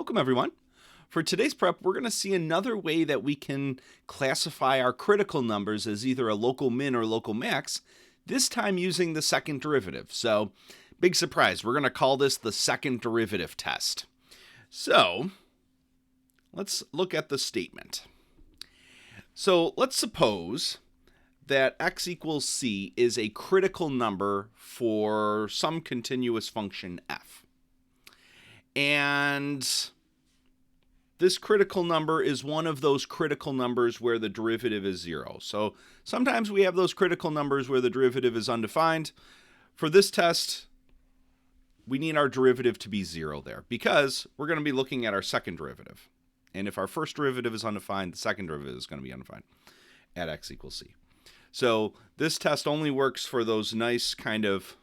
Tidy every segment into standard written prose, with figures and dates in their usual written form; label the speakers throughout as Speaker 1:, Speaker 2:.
Speaker 1: Welcome, everyone. For today's prep, we're going to see another way that we can classify our critical numbers as either a local min or local max, this time using the second derivative. So, big surprise, we're going to call this the second derivative test. So, let's look at the statement. So, let's suppose that x equals c is a critical number for some continuous function f. And this critical number is one of those critical numbers where the derivative is 0. So sometimes we have those critical numbers where the derivative is undefined. For this test, we need our derivative to be 0 there because we're going to be looking at our second derivative. And if our first derivative is undefined, the second derivative is going to be undefined at x equals c. So this test only works for those nice kind of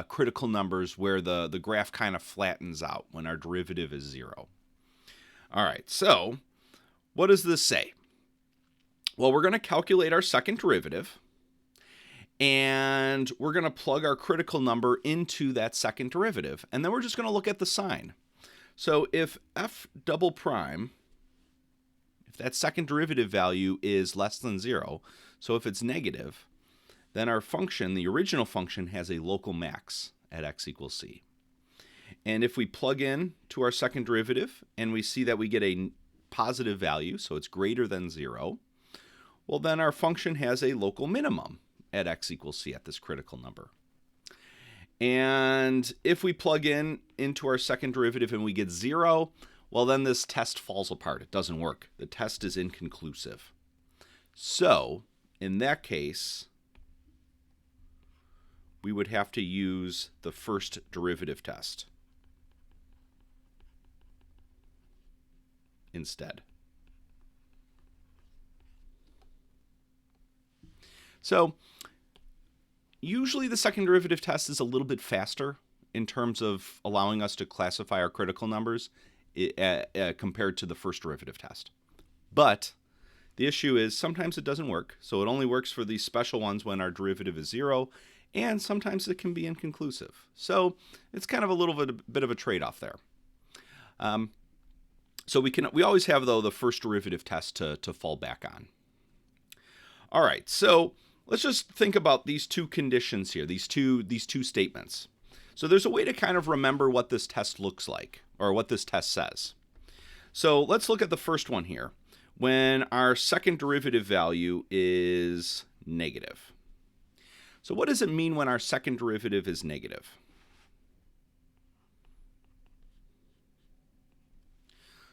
Speaker 1: critical numbers where the graph kind of flattens out when our derivative is 0. All right, so what does this say? Well, we're going to calculate our second derivative, and we're going to plug our critical number into that second derivative, and then we're just going to look at the sign. So if f double prime, if that second derivative value is less than 0, so if it's negative, then our function, the original function, has a local max at x equals c. And if we plug in to our second derivative and we see that we get a positive value, so it's greater than 0, well, then our function has a local minimum at x equals c at this critical number. And if we plug in into our second derivative and we get 0, well, then this test falls apart. It doesn't work. The test is inconclusive. So, in that case, we would have to use the first derivative test instead. So usually the second derivative test is a little bit faster in terms of allowing us to classify our critical numbers compared to the first derivative test. But the issue is sometimes it doesn't work. So it only works for these special ones when our derivative is 0, and sometimes it can be inconclusive. So it's kind of a little bit of a trade-off there. So we always have, though, the first derivative test to fall back on. All right, so let's just think about these two conditions here, these two statements. So there's a way to kind of remember what this test looks like, or what this test says. So let's look at the first one here, when our second derivative value is negative. So what does it mean when our second derivative is negative?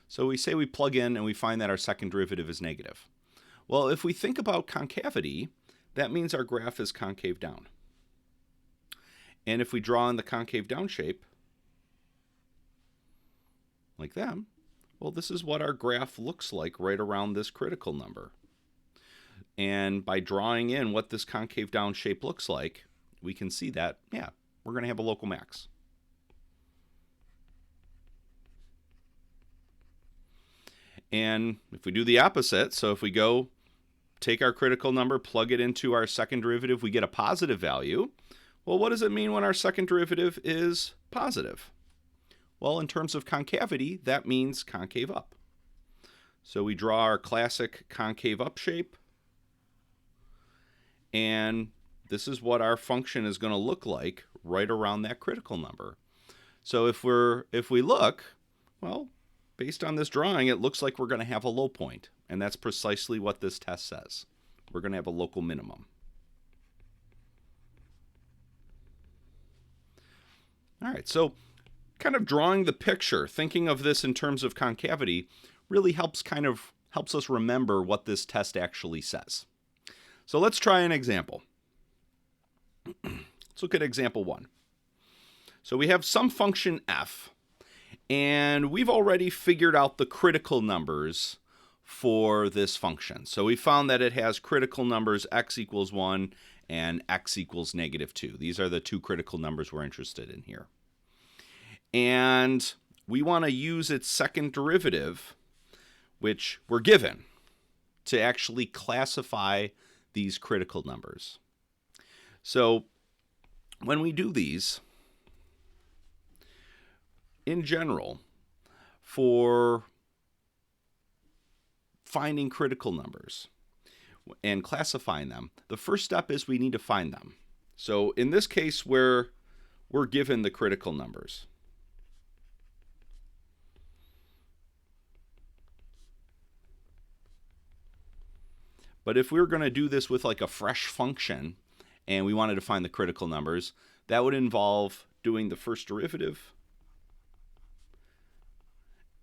Speaker 1: So we say we plug in and we find that our second derivative is negative. Well, if we think about concavity, that means our graph is concave down. And if we draw in the concave down shape, like that, well, this is what our graph looks like right around this critical number. And by drawing in what this concave down shape looks like, we can see that, yeah, we're going to have a local max. And if we do the opposite, so if we go take our critical number, plug it into our second derivative, we get a positive value. Well, what does it mean when our second derivative is positive? Well, in terms of concavity, that means concave up. So we draw our classic concave up shape. And this is what our function is going to look like right around that critical number. So if we look, well, based on this drawing, it looks like we're going to have a low point. And that's precisely what this test says. We're going to have a local minimum. All right, so kind of drawing the picture, thinking of this in terms of concavity, really helps us remember what this test actually says. So let's try an example. Let's look at example 1. So we have some function f, and we've already figured out the critical numbers for this function. So we found that it has critical numbers x equals 1 and x equals negative 2. These are the two critical numbers we're interested in here. And we want to use its second derivative, which we're given, to actually classify these critical numbers. So when we do these, in general, for finding critical numbers and classifying them, the first step is we need to find them. So in this case, we're given the critical numbers. But if we were going to do this with like a fresh function and we wanted to find the critical numbers, that would involve doing the first derivative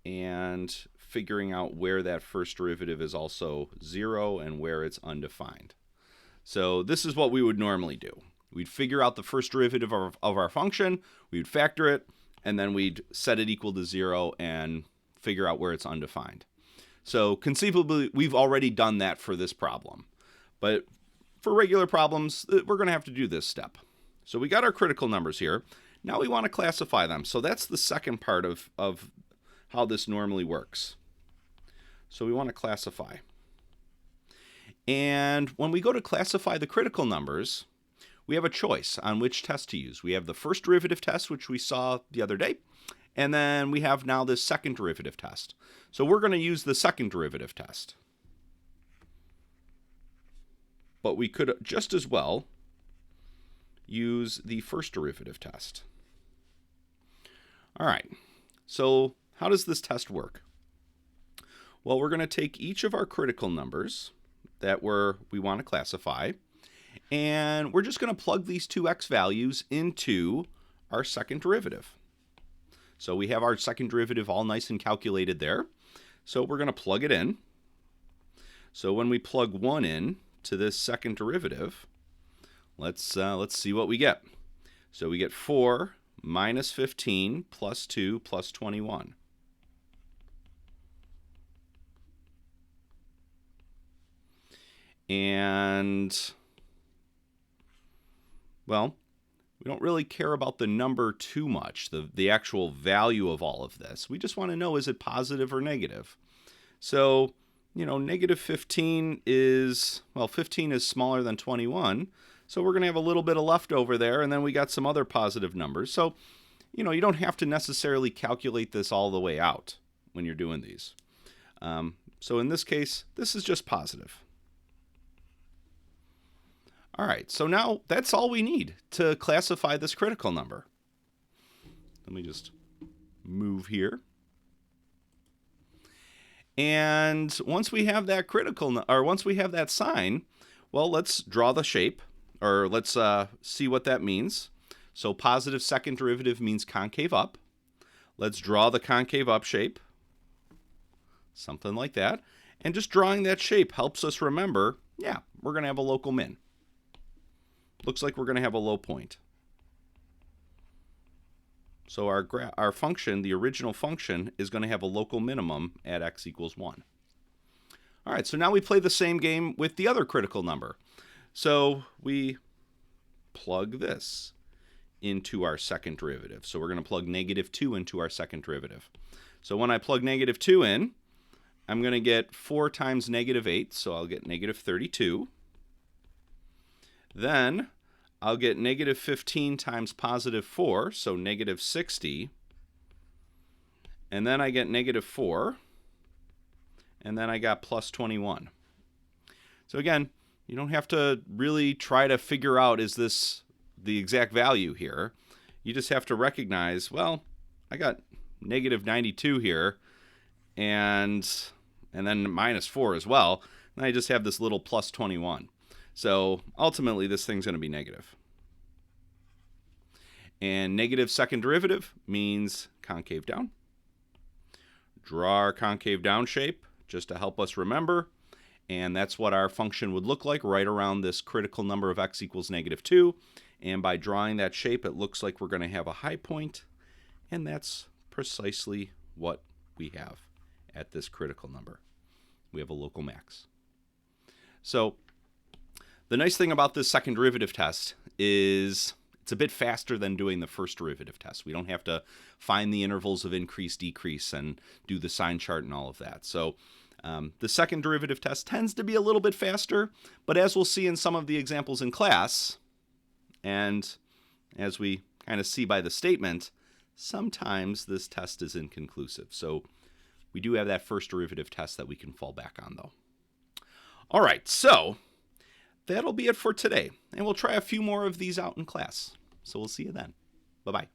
Speaker 1: and figuring out where that first derivative is also 0 and where it's undefined. So this is what we would normally do. We'd figure out the first derivative of our function, we'd factor it, and then we'd set it equal to 0 and figure out where it's undefined. So conceivably, we've already done that for this problem. But for regular problems, we're going to have to do this step. So we got our critical numbers here. Now we want to classify them. So that's the second part of how this normally works. So we want to classify. And when we go to classify the critical numbers, we have a choice on which test to use. We have the first derivative test, which we saw the other day. And then we have now this second derivative test. So we're going to use the second derivative test. But we could just as well use the first derivative test. All right, so how does this test work? Well, we're going to take each of our critical numbers that we want to classify, and we're just going to plug these two x values into our second derivative. So we have our second derivative all nice and calculated there. So we're going to plug it in. So when we plug 1 in to this second derivative, let's see what we get. So we get 4 minus 15 plus 2 plus 21. And, well, we don't really care about the number too much, the actual value of all of this. We just want to know, is it positive or negative? So, negative 15 is, 15 is smaller than 21. So we're going to have a little bit of leftover there, and then we got some other positive numbers. So, you don't have to necessarily calculate this all the way out when you're doing these. So in this case, this is just positive. All right, so now that's all we need to classify this critical number. Let me just move here. And once we have that once we have that sign, well, let's draw the shape, or let's see what that means. So positive second derivative means concave up. Let's draw the concave up shape, something like that. And just drawing that shape helps us remember, yeah, we're going to have a local min. Looks like we're going to have a low point. So our function, the original function, is going to have a local minimum at x equals 1. All right, so now we play the same game with the other critical number. So we plug this into our second derivative. So we're going to plug negative 2 into our second derivative. So when I plug negative 2 in, I'm going to get 4 times negative 8, so I'll get negative 32. Then I'll get negative 15 times positive 4, so negative 60. And then I get negative 4. And then I got plus 21. So again, you don't have to really try to figure out, is this the exact value here? You just have to recognize, well, I got negative 92 here, and then minus 4 as well. And I just have this little plus 21. So ultimately, this thing's going to be negative. And negative second derivative means concave down. Draw our concave down shape just to help us remember. And that's what our function would look like right around this critical number of x equals negative 2. And by drawing that shape, it looks like we're going to have a high point. And that's precisely what we have at this critical number. We have a local max. So the nice thing about this second derivative test is it's a bit faster than doing the first derivative test. We don't have to find the intervals of increase, decrease, and do the sign chart and all of that. So the second derivative test tends to be a little bit faster, but as we'll see in some of the examples in class, and as we kind of see by the statement, sometimes this test is inconclusive. So we do have that first derivative test that we can fall back on, though. All right, so that'll be it for today. And we'll try a few more of these out in class. So we'll see you then. Bye-bye.